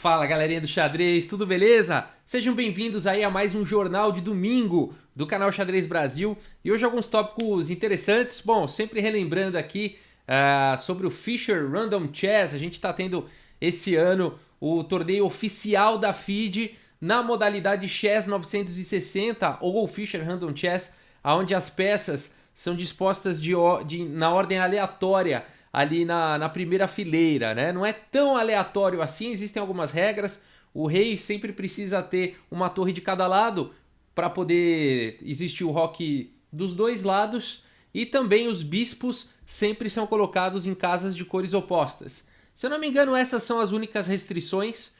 Fala galerinha do xadrez, tudo beleza? Sejam bem-vindos aí a mais um jornal de domingo do canal Xadrez Brasil e hoje alguns tópicos interessantes. Bom, sempre relembrando aqui sobre o Fischer Random Chess, a gente está tendo esse ano o torneio oficial da FIDE na modalidade Chess 960 ou Fischer Random Chess, onde as peças são dispostas na ordem aleatória ali na primeira fileira, né? Não é tão aleatório assim, existem algumas regras. O rei sempre precisa ter uma torre de cada lado para poder existir o roque dos dois lados, e também os bispos sempre são colocados em casas de cores opostas. Se eu não me engano, essas são as únicas restrições.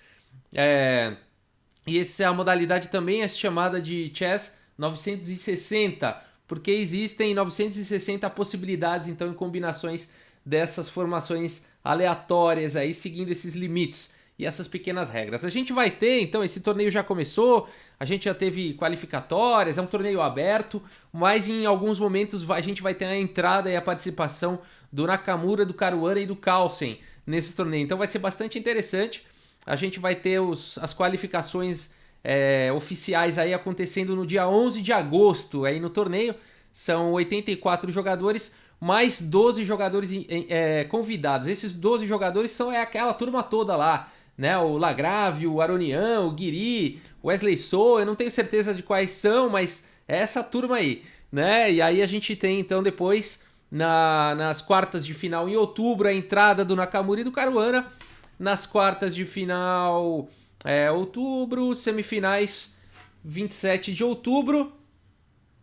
E essa modalidade também é chamada de Chess 960, porque existem 960 possibilidades, então, em combinações dessas formações aleatórias aí, seguindo esses limites e essas pequenas regras. A gente vai ter, então, esse torneio já começou, a gente já teve qualificatórias, é um torneio aberto, mas em alguns momentos a gente vai ter a entrada e a participação do Nakamura, do Caruana e do Carlsen nesse torneio. Então vai ser bastante interessante. A gente vai ter as qualificações oficiais aí acontecendo no dia 11 de agosto aí no torneio. São 84 jogadores, mais 12 jogadores convidados. Esses 12 jogadores são aquela turma toda lá, né? O Lagrave, o Aronian, o Guiri, o Wesley So, eu não tenho certeza de quais são, mas é essa turma aí, né? E aí a gente tem então depois, nas quartas de final em outubro, a entrada do Nakamura e do Caruana. Nas quartas de final, outubro, semifinais 27 de outubro.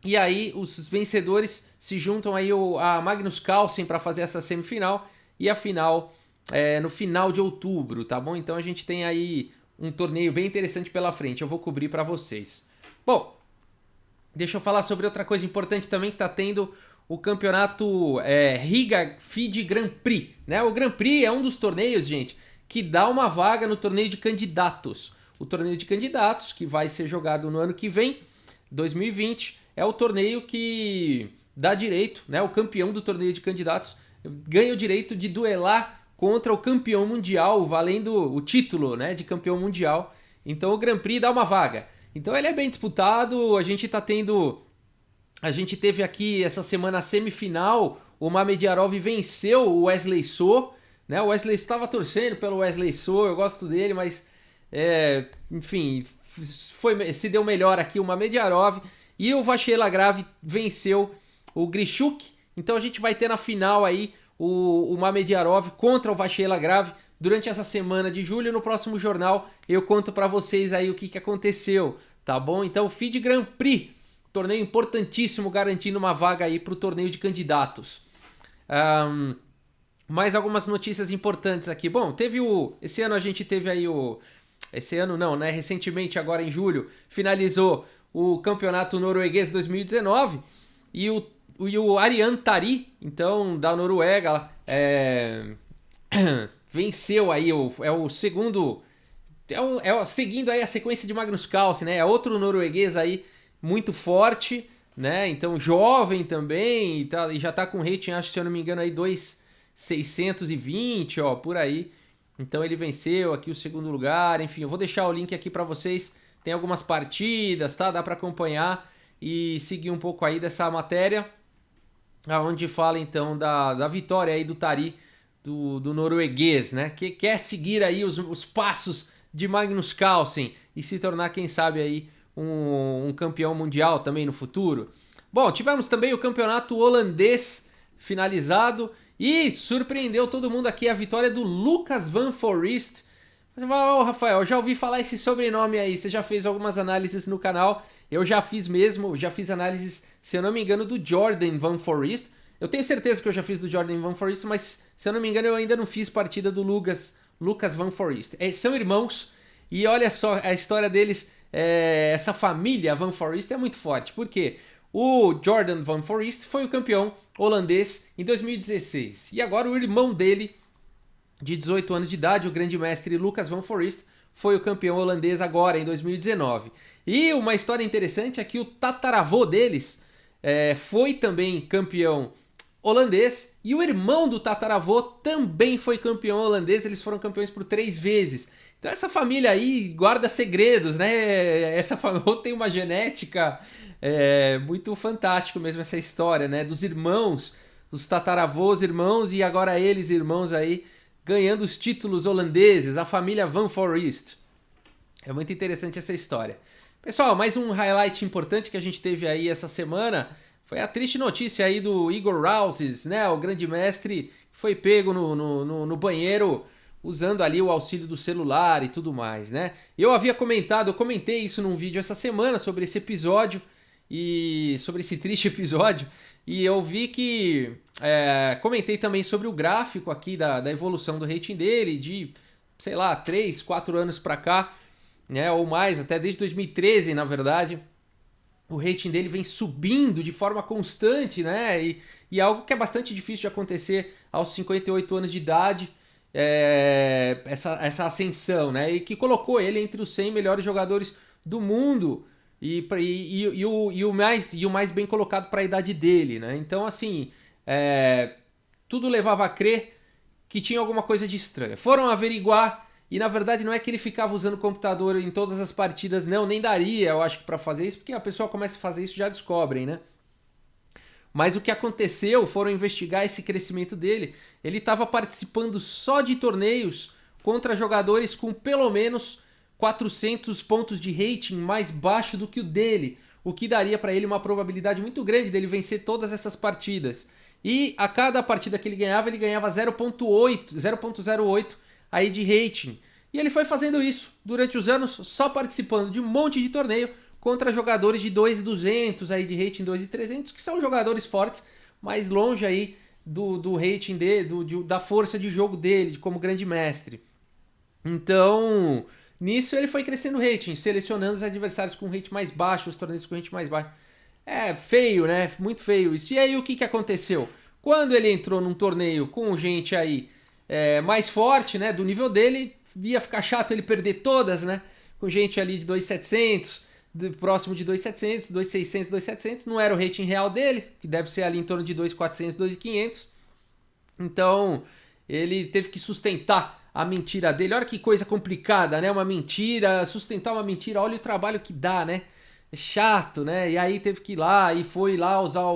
E aí os vencedores se juntam aí a Magnus Carlsen para fazer essa semifinal e a final no final de outubro, tá bom? Então a gente tem aí um torneio bem interessante pela frente, eu vou cobrir para vocês. Bom, deixa eu falar sobre outra coisa importante também, que tá tendo o campeonato Riga FIDE Grand Prix, né? O Grand Prix é um dos torneios, gente, que dá uma vaga no torneio de candidatos. O torneio de candidatos, que vai ser jogado no ano que vem, 2020, é o torneio que dá direito, né? O campeão do torneio de candidatos ganha o direito de duelar contra o campeão mundial, valendo o título, né, de campeão mundial. Então o Grand Prix dá uma vaga. Então ele é bem disputado, a gente teve aqui essa semana a semifinal, o Mamediarov venceu o Wesley So, né? O Wesley So estava torcendo pelo Wesley So, eu gosto dele, mas enfim, se deu melhor aqui o Mamediarov. E o Vachier Lagrave venceu o Grishuk. Então a gente vai ter na final aí o Mamediarov contra o Vachier Lagrave durante essa semana de julho. No próximo jornal eu conto para vocês aí o que aconteceu, tá bom? Então o FIDE Grand Prix, torneio importantíssimo, garantindo uma vaga aí para o torneio de candidatos. Mais algumas notícias importantes aqui. Bom, esse ano a gente teve aí esse ano não, né? Recentemente, agora em julho, finalizou o campeonato norueguês 2019 e o Arian Tari, então, da Noruega, venceu aí, o segundo, seguindo aí a sequência de Magnus Carlsen, né? É outro norueguês aí muito forte, né? Então, jovem também, e já tá com rating, acho, se eu não me engano, aí 2.620, ó, por aí. Então ele venceu aqui o segundo lugar, enfim, eu vou deixar o link aqui para vocês. Tem algumas partidas, tá? Dá para acompanhar e seguir um pouco aí dessa matéria, onde fala então da vitória aí do Tari, do norueguês, né? Que quer seguir aí os passos de Magnus Carlsen e se tornar, quem sabe, aí um campeão mundial também no futuro. Bom, tivemos também o campeonato holandês finalizado e surpreendeu todo mundo aqui a vitória do Lucas Van Foreest. Você fala, ô Rafael, já ouvi falar esse sobrenome aí, você já fez algumas análises no canal, eu já fiz mesmo, já fiz análises, se eu não me engano, do Jordan Van Foreest. Eu tenho certeza que eu já fiz do Jordan Van Foreest, mas se eu não me engano eu ainda não fiz partida do Lucas Van Foreest. São irmãos e olha só, a história deles, essa família Van Foreest é muito forte, porque o Jordan Van Foreest foi o campeão holandês em 2016 e agora o irmão dele, de 18 anos de idade, o grande mestre Lucas Van Foreest, foi o campeão holandês agora, em 2019. E uma história interessante é que o tataravô deles foi também campeão holandês, e o irmão do tataravô também foi campeão holandês, eles foram campeões por 3 vezes. Então essa família aí guarda segredos, né? Essa família tem uma genética muito fantástico mesmo essa história, né? Dos irmãos, os tataravôs irmãos e agora eles irmãos aí ganhando os títulos holandeses, a família Van Foreest. É muito interessante essa história. Pessoal, mais um highlight importante que a gente teve aí essa semana foi a triste notícia aí do Igor Rouses, né? O grande mestre que foi pego no banheiro usando ali o auxílio do celular e tudo mais, né? Eu comentei isso num vídeo essa semana sobre esse episódio e sobre esse triste episódio, e eu vi que comentei também sobre o gráfico aqui da evolução do rating dele de, sei lá, 3, 4 anos pra cá, né, ou mais, até desde 2013, na verdade, o rating dele vem subindo de forma constante, né, e algo que é bastante difícil de acontecer aos 58 anos de idade, essa ascensão, né, e que colocou ele entre os 100 melhores jogadores do mundo, e o mais bem colocado para a idade dele, né? Então, assim, tudo levava a crer que tinha alguma coisa de estranho. Foram averiguar e, na verdade, não é que ele ficava usando o computador em todas as partidas, não, nem daria, eu acho, para fazer isso, porque a pessoa começa a fazer isso e já descobrem, né? Mas o que aconteceu, foram investigar esse crescimento dele, ele estava participando só de torneios contra jogadores com pelo menos 400 pontos de rating mais baixo do que o dele, o que daria para ele uma probabilidade muito grande dele vencer todas essas partidas. E a cada partida que ele ganhava 0.08 aí de rating. E ele foi fazendo isso durante os anos, só participando de um monte de torneio contra jogadores de 2.200 aí de rating 2.300, que são jogadores fortes, mas longe aí do rating da força de jogo dele, como grande mestre. Então, nisso ele foi crescendo o rating, selecionando os adversários com rating mais baixo, os torneios com rating mais baixo. É feio, né? Muito feio isso. E aí o que aconteceu? Quando ele entrou num torneio com gente aí mais forte, né? Do nível dele, ia ficar chato ele perder todas, né? Com gente ali de 2.700, próximo de 2.700, 2.600, 2.700. Não era o rating real dele, que deve ser ali em torno de 2.400, 2.500. Então, ele teve que sustentar a mentira dele. Olha que coisa complicada, né? Uma mentira, sustentar uma mentira, olha o trabalho que dá, né? É chato, né? E aí teve que ir lá e foi lá usar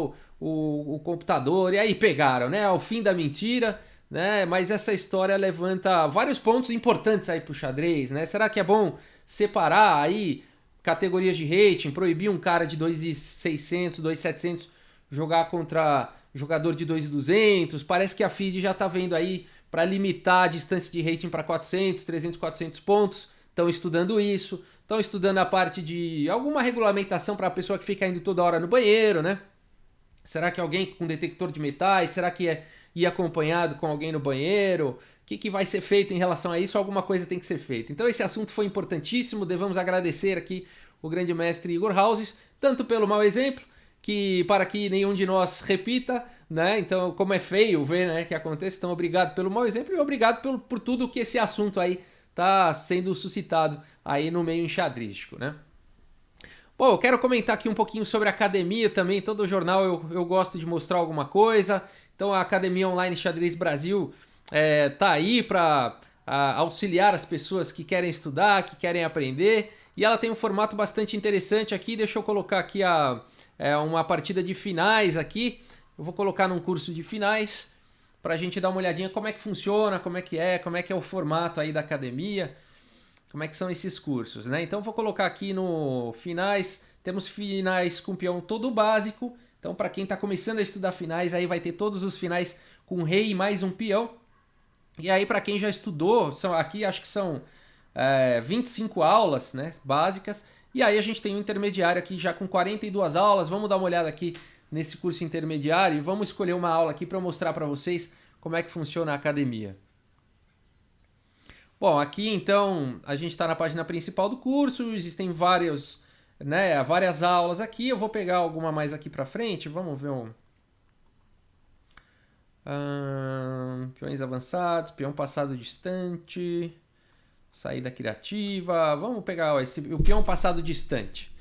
o computador, e aí pegaram, né? Ao fim da mentira, né? Mas essa história levanta vários pontos importantes aí pro xadrez, né? Será que é bom separar aí categorias de rating, proibir um cara de 2.600, 2.700 jogar contra jogador de 2.200? Parece que a FIDE já tá vendo aí para limitar a distância de rating para 400, 300, 400 pontos. Estão estudando isso. Estão estudando a parte de alguma regulamentação para a pessoa que fica indo toda hora no banheiro, né? Será que alguém com detector de metais? Será que ir acompanhado com alguém no banheiro? O que vai ser feito em relação a isso? Alguma coisa tem que ser feita. Então esse assunto foi importantíssimo. Devemos agradecer aqui o grande mestre Igor Rouses, tanto pelo mau exemplo, para que nenhum de nós repita, né? Então, como é feio ver, né, que acontece. Então, obrigado pelo mau exemplo e obrigado por tudo que esse assunto aí tá sendo suscitado aí no meio enxadrístico, né? Bom, eu quero comentar aqui um pouquinho sobre a academia também. Todo jornal eu gosto de mostrar alguma coisa. Então, a Academia Online Xadrez Brasil tá aí para auxiliar as pessoas que querem estudar, que querem aprender. E ela tem um formato bastante interessante aqui. Deixa eu colocar aqui uma partida de finais aqui. Eu vou colocar num curso de finais para a gente dar uma olhadinha como é que funciona, como é que é o formato aí da academia, como é que são esses cursos, né? Então vou colocar aqui no finais, temos finais com peão todo básico. Então para quem está começando a estudar finais, aí vai ter todos os finais com rei e mais um peão. E aí para quem já estudou, aqui acho que são 25 aulas, né, básicas. E aí a gente tem um intermediário aqui já com 42 aulas. Vamos dar uma olhada aqui nesse curso intermediário e vamos escolher uma aula aqui para mostrar para vocês como é que funciona a academia. Bom, aqui então a gente está na página principal do curso, existem várias aulas aqui. Eu vou pegar alguma mais aqui para frente, vamos ver peões avançados, peão passado distante, saída criativa. Vamos pegar o peão passado distante.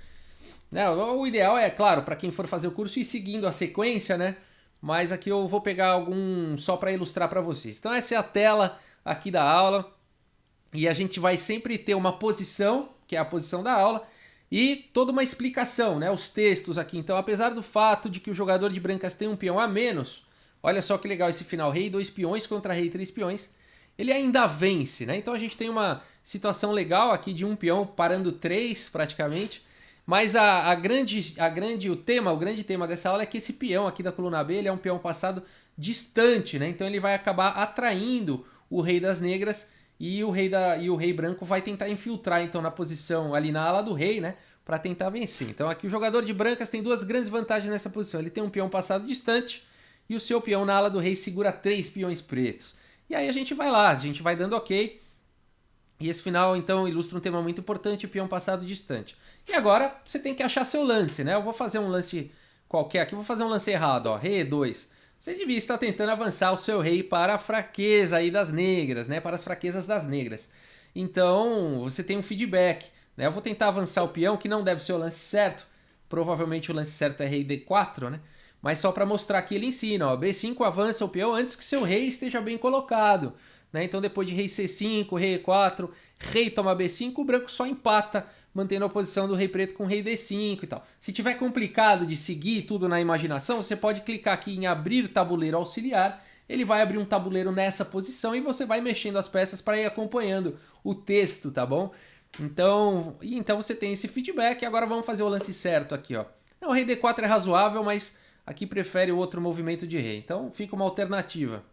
O ideal é, claro, para quem for fazer o curso, ir seguindo a sequência, né? mas aqui eu vou pegar algum só para ilustrar para vocês. Então essa é a tela aqui da aula, e a gente vai sempre ter uma posição, que é a posição da aula, e toda uma explicação, né? Os textos aqui. Então, apesar do fato de que o jogador de brancas tem um peão a menos, olha só que legal esse final, rei 2 peões contra rei 3 peões, ele ainda vence, né? Então a gente tem uma situação legal aqui de um peão parando 3 praticamente, mas o grande tema dessa aula é que esse peão aqui da coluna B, ele é um peão passado distante, né? Então ele vai acabar atraindo o rei das negras, e o rei branco vai tentar infiltrar então na posição ali na ala do rei, né, para tentar vencer. Então aqui o jogador de brancas tem duas grandes vantagens nessa posição. Ele tem um peão passado distante e o seu peão na ala do rei segura 3 peões pretos. E aí a gente vai lá, a gente vai dando ok. E esse final então ilustra um tema muito importante, o peão passado distante. E agora você tem que achar seu lance, né? Eu vou fazer um lance qualquer aqui, vou fazer um lance errado, ó, rei E2. Você devia estar tentando avançar o seu rei para a fraqueza aí das negras, né? Para as fraquezas das negras. Então, você tem um feedback, né? Eu vou tentar avançar o peão, que não deve ser o lance certo. Provavelmente o lance certo é rei D4, né? Mas só para mostrar que ele ensina, ó. B5 avança o peão antes que seu rei esteja bem colocado, né? Então, depois de rei C5, rei E4, rei toma B5, o branco só empata, mantendo a posição do rei preto com rei D5 e tal. Se tiver complicado de seguir tudo na imaginação, você pode clicar aqui em abrir tabuleiro auxiliar, ele vai abrir um tabuleiro nessa posição e você vai mexendo as peças para ir acompanhando o texto, tá bom? Então você tem esse feedback. Agora vamos fazer o lance certo aqui, ó. O rei D4 é razoável, mas aqui prefere o outro movimento de rei. Então fica uma alternativa.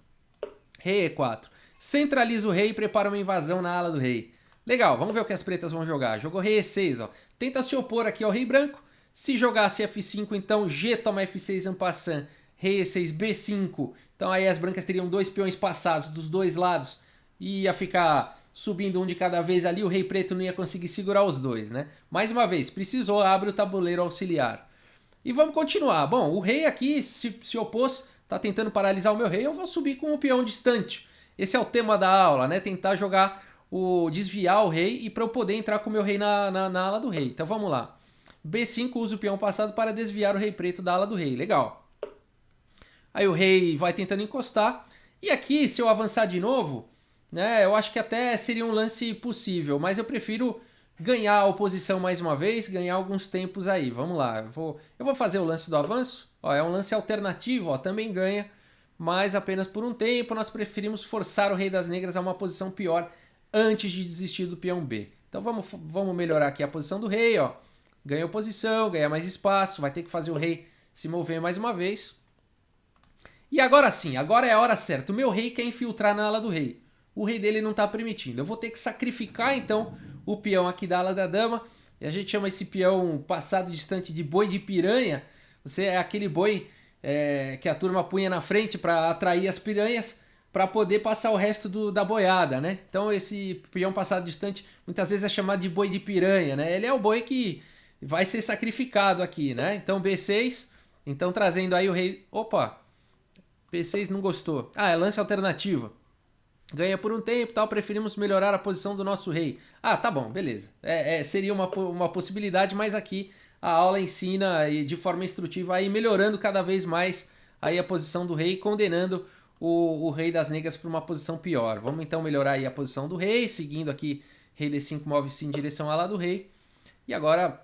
Rei E4. Centraliza o rei e prepara uma invasão na ala do rei. Legal, vamos ver o que as pretas vão jogar. Jogou rei E6, ó. Tenta se opor aqui ao rei branco. Se jogasse F5, então G toma F6 en passant. Rei E6, B5. Então aí as brancas teriam 2 peões passados dos dois lados. E ia ficar subindo um de cada vez ali. O rei preto não ia conseguir segurar os dois, né? Mais uma vez, precisou, abre o tabuleiro auxiliar. E vamos continuar. Bom, o rei aqui se opôs, tá tentando paralisar o meu rei. Eu vou subir com o peão distante. Esse é o tema da aula, né? Tentar desviar o rei e para eu poder entrar com o meu rei na ala do rei. Então vamos lá. B5 usa o peão passado para desviar o rei preto da ala do rei. Legal. Aí o rei vai tentando encostar. E aqui, se eu avançar de novo, né, eu acho que até seria um lance possível. Mas eu prefiro ganhar a oposição mais uma vez, ganhar alguns tempos aí. Vamos lá. Eu vou fazer o lance do avanço. Ó, é um lance alternativo, ó, também ganha. Mas apenas por um tempo. Nós preferimos forçar o rei das negras a uma posição pior antes de desistir do peão B. Então vamos melhorar aqui a posição do rei, ó. Ganhou posição, ganha mais espaço, vai ter que fazer o rei se mover mais uma vez. E agora sim, agora é a hora certa. O meu rei quer infiltrar na ala do rei. O rei dele não está permitindo. Eu vou ter que sacrificar então o peão aqui da ala da dama. E a gente chama esse peão passado distante de boi de piranha. Você é aquele boi que a turma punha na frente para atrair as piranhas, para poder passar o resto da boiada, né? Então esse peão passado distante muitas vezes é chamado de boi de piranha, né? Ele é o boi que vai ser sacrificado aqui, né? Então B6, então trazendo aí o rei... Opa, B6 não gostou. Ah, é lance alternativa. Ganha por um tempo, tal, preferimos melhorar a posição do nosso rei. Ah, tá bom, beleza. Seria uma possibilidade, mas aqui a aula ensina de forma instrutiva aí melhorando cada vez mais aí a posição do rei, condenando o rei das negras para uma posição pior. Vamos então melhorar aí a posição do rei, seguindo aqui rei D5 move-se em direção à ala do rei. E agora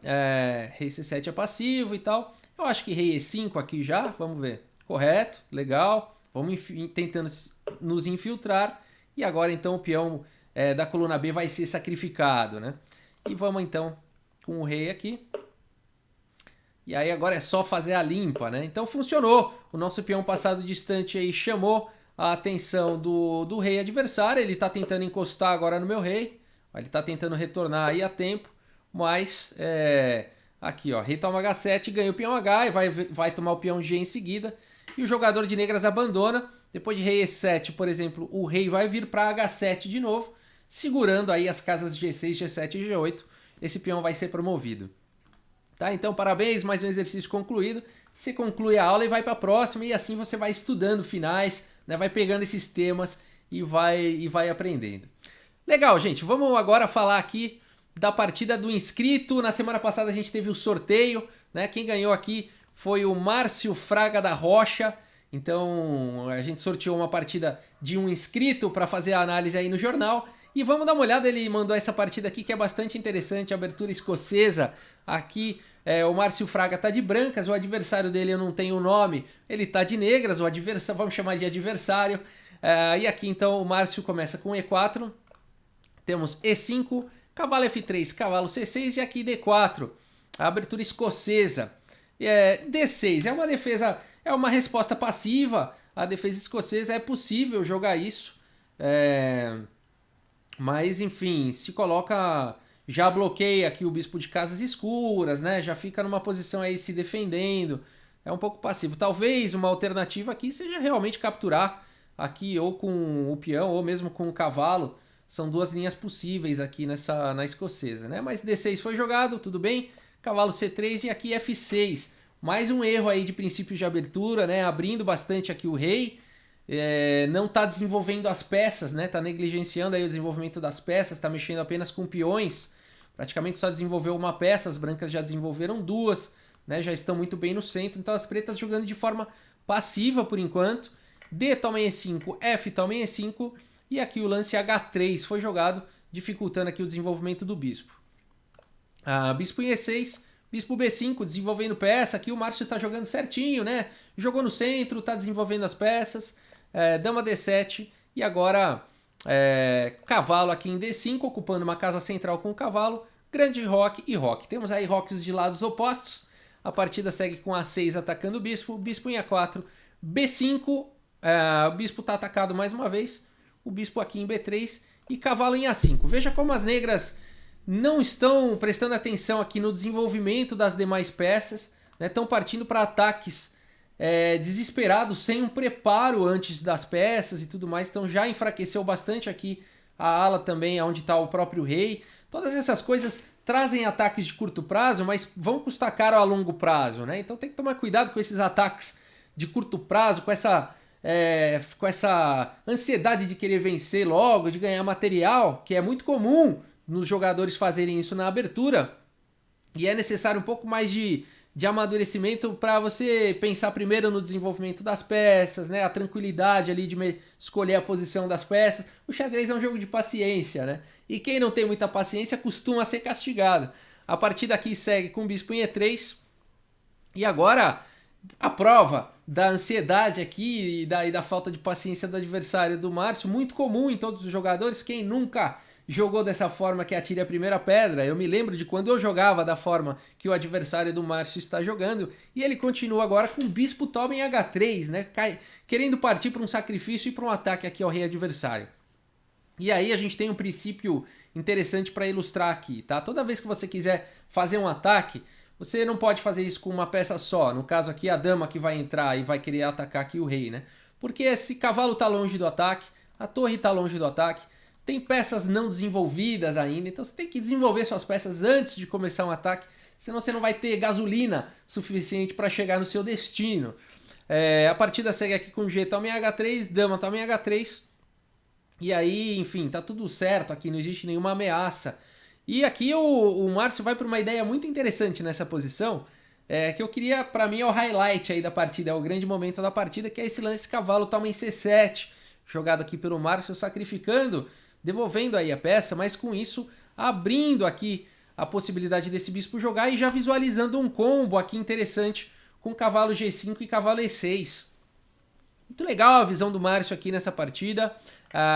rei C7 é passivo e tal. Eu acho que rei E5 aqui já, vamos ver. Correto, legal. Vamos tentando nos infiltrar. E agora então o peão da coluna B vai ser sacrificado, né? E vamos então com o rei aqui. E aí agora é só fazer a limpa, né? Então funcionou. O nosso peão passado distante aí chamou a atenção do rei adversário. Ele tá tentando encostar agora no meu rei. Ele tá tentando retornar aí a tempo. Mas aqui, ó, rei toma H7, ganha o peão H e vai tomar o peão G em seguida. E o jogador de negras abandona. Depois de rei E7, por exemplo, o rei vai vir para H7 de novo, segurando aí as casas G6, G7 e G8. Esse peão vai ser promovido. Tá? Então, parabéns, mais um exercício concluído. Você conclui a aula e vai para a próxima, e assim você vai estudando finais, né? Vai pegando esses temas e vai aprendendo. Legal, gente. Vamos agora falar aqui da partida do inscrito. Na semana passada a gente teve o sorteio, né? Quem ganhou aqui foi o Márcio Fraga da Rocha. Então a gente sorteou uma partida de um inscrito para fazer a análise aí no jornal. E vamos dar uma olhada, ele mandou essa partida aqui que é bastante interessante, abertura escocesa. Aqui o Márcio Fraga tá de brancas, o adversário dele eu não tenho o nome, ele tá de negras, o adversário, vamos chamar de adversário. E aqui então o Márcio começa com E4, temos E5, cavalo F3, cavalo C6 e aqui D4, a abertura escocesa. D6 é uma defesa, é uma resposta passiva, a defesa escocesa é possível jogar isso. Mas, enfim, se coloca... Já bloqueia aqui o bispo de casas escuras, né? Já fica numa posição aí se defendendo. É um pouco passivo. Talvez uma alternativa aqui seja realmente capturar aqui ou com o peão ou mesmo com o cavalo. São duas linhas possíveis aqui na escocesa, né? Mas D6 foi jogado, tudo bem. Cavalo C3 e aqui F6. Mais um erro aí de princípio de abertura, né? Abrindo bastante aqui o rei. Não está desenvolvendo as peças, né? Tá negligenciando aí o desenvolvimento das peças, está mexendo apenas com peões, praticamente só desenvolveu uma peça, as brancas já desenvolveram duas, né? Já estão muito bem no centro, então as pretas jogando de forma passiva por enquanto. D toma em E5, F toma em E5 e aqui o lance H3 foi jogado, dificultando aqui o desenvolvimento do bispo. Bispo em E6, bispo B5 desenvolvendo peça, aqui o Márcio está jogando certinho, né? Jogou no centro, está desenvolvendo as peças. Dama D7 e agora cavalo aqui em D5, ocupando uma casa central com o cavalo, grande roque e roque. Temos aí roques de lados opostos, a partida segue com A6 atacando o bispo em A4, B5, o bispo está atacado mais uma vez, o bispo aqui em B3 e cavalo em A5. Veja como as negras não estão prestando atenção aqui no desenvolvimento das demais peças, né? Estão partindo para ataques desesperados, sem um preparo antes das peças e tudo mais, então já enfraqueceu bastante aqui a ala também, onde está o próprio rei. Todas essas coisas trazem ataques de curto prazo, mas vão custar caro a longo prazo, né? Então tem que tomar cuidado com esses ataques de curto prazo, com essa ansiedade de querer vencer logo, de ganhar material, que é muito comum nos jogadores fazerem isso na abertura, e é necessário um pouco mais de amadurecimento para você pensar primeiro no desenvolvimento das peças, né? A tranquilidade ali de escolher a posição das peças. O xadrez é um jogo de paciência, né? E quem não tem muita paciência costuma ser castigado. A partida aqui segue com o bispo em E3. E agora a prova da ansiedade aqui e da falta de paciência do adversário do Márcio, muito comum em todos os jogadores. Quem nunca jogou dessa forma que atire a primeira pedra? Eu me lembro de quando eu jogava da forma que o adversário do Márcio está jogando, e ele continua agora com o bispo toma em H3, né? Querendo partir para um sacrifício e para um ataque aqui ao rei adversário. E aí a gente tem um princípio interessante para ilustrar aqui, tá? Toda vez que você quiser fazer um ataque, você não pode fazer isso com uma peça só. No caso aqui, a dama que vai entrar e vai querer atacar aqui o rei, né? Porque esse cavalo está longe do ataque, a torre está longe do ataque, tem peças não desenvolvidas ainda, então você tem que desenvolver suas peças antes de começar um ataque, senão você não vai ter gasolina suficiente para chegar no seu destino. A partida segue aqui com G toma em H3, dama toma em H3, e aí, enfim, tá tudo certo aqui, não existe nenhuma ameaça. E aqui o Márcio vai para uma ideia muito interessante nessa posição, que eu queria, para mim, é o highlight aí da partida, é o grande momento da partida, que é esse lance de cavalo toma em C7, jogado aqui pelo Márcio, sacrificando, devolvendo aí a peça, mas com isso abrindo aqui a possibilidade desse bispo jogar e já visualizando um combo aqui interessante com cavalo G5 e cavalo E6. Muito legal a visão do Márcio aqui nessa partida.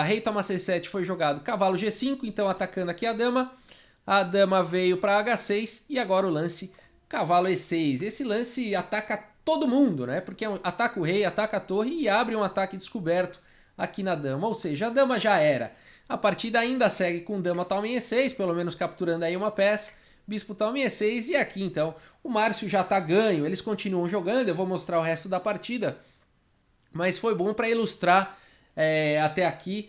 Rei toma C7 foi jogado cavalo G5, então atacando aqui a dama veio para H6 e agora o lance cavalo E6. Esse lance ataca todo mundo, né? Porque ataca o rei, ataca a torre e abre um ataque descoberto aqui na dama, ou seja, a dama já era. A partida ainda segue com dama toma em E6, pelo menos capturando aí uma peça, bispo toma em E6 e aqui então o Márcio já tá ganho, eles continuam jogando, eu vou mostrar o resto da partida, mas foi bom para ilustrar até aqui,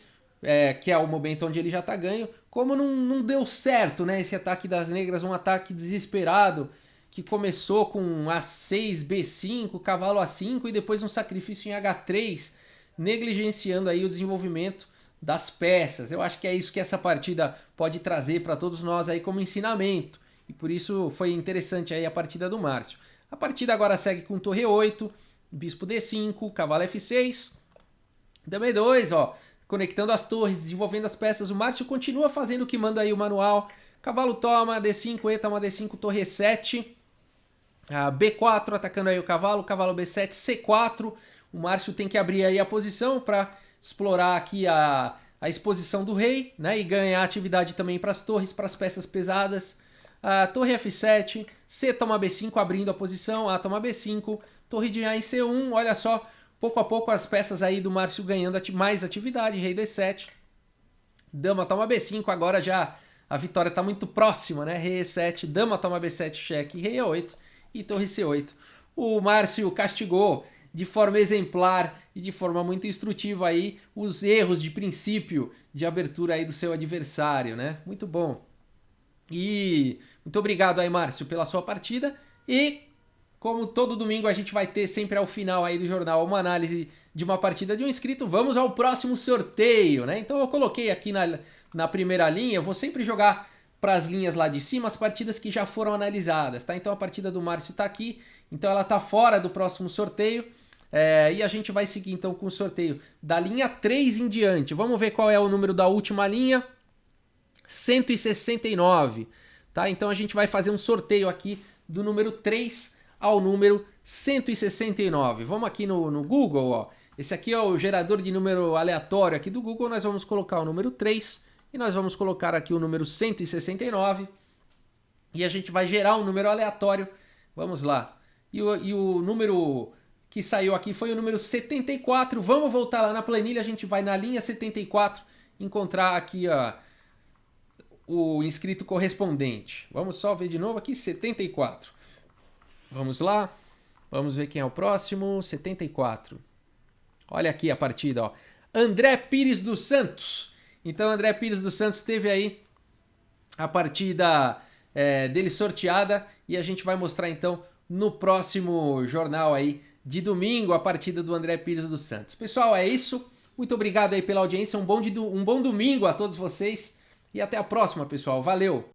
que é o momento onde ele já tá ganho, como não deu certo, né, esse ataque das negras, um ataque desesperado, que começou com A6, B5, cavalo A5 e depois um sacrifício em H3, negligenciando aí o desenvolvimento das peças. Eu acho que é isso que essa partida pode trazer para todos nós aí como ensinamento, e por isso foi interessante aí a partida do Márcio. A partida agora segue com torre 8, bispo D5, cavalo F6, dama E2, ó, conectando as torres, desenvolvendo as peças. O Márcio continua fazendo o que manda aí o manual. Cavalo toma, D5, E toma D5, torre E7, B4 atacando aí o cavalo B7, C4. O Márcio tem que abrir aí a posição para explorar aqui a exposição do rei, né, e ganhar atividade também para as torres, para as peças pesadas. Torre F7, C toma B5 abrindo a posição, A toma B5, torre de A em C1, olha só, pouco a pouco as peças aí do Márcio ganhando mais atividade, rei D7, dama toma B5, agora já a vitória está muito próxima, né, rei E7, dama toma B7, cheque, rei E8 e torre C8. O Márcio castigou de forma exemplar e de forma muito instrutiva aí os erros de princípio de abertura aí do seu adversário, né? Muito bom. E muito obrigado aí, Márcio, pela sua partida. E como todo domingo a gente vai ter sempre ao final aí do jornal uma análise de uma partida de um inscrito, vamos ao próximo sorteio, né? Então eu coloquei aqui na primeira linha, eu vou sempre jogar para as linhas lá de cima as partidas que já foram analisadas, tá? Então a partida do Márcio tá aqui, então ela tá fora do próximo sorteio. E a gente vai seguir então com o sorteio da linha 3 em diante. Vamos ver qual é o número da última linha. 169, tá? Então a gente vai fazer um sorteio aqui do número 3 ao número 169. Vamos aqui no Google, ó. Esse aqui é o gerador de número aleatório aqui do Google. Nós vamos colocar o número 3 e nós vamos colocar aqui o número 169 e a gente vai gerar um número aleatório. Vamos lá. E o número que saiu aqui foi o número 74. Vamos voltar lá na planilha, a gente vai na linha 74 encontrar aqui o inscrito correspondente. Vamos só ver de novo aqui, 74. Vamos lá, vamos ver quem é o próximo, 74. Olha aqui a partida, ó. André Pires dos Santos. Então André Pires dos Santos teve aí a partida dele sorteada e a gente vai mostrar então no próximo jornal aí de domingo a partida do André Pires dos Santos. Pessoal, é isso. Muito obrigado aí pela audiência. Um bom domingo a todos vocês. E até a próxima, pessoal. Valeu!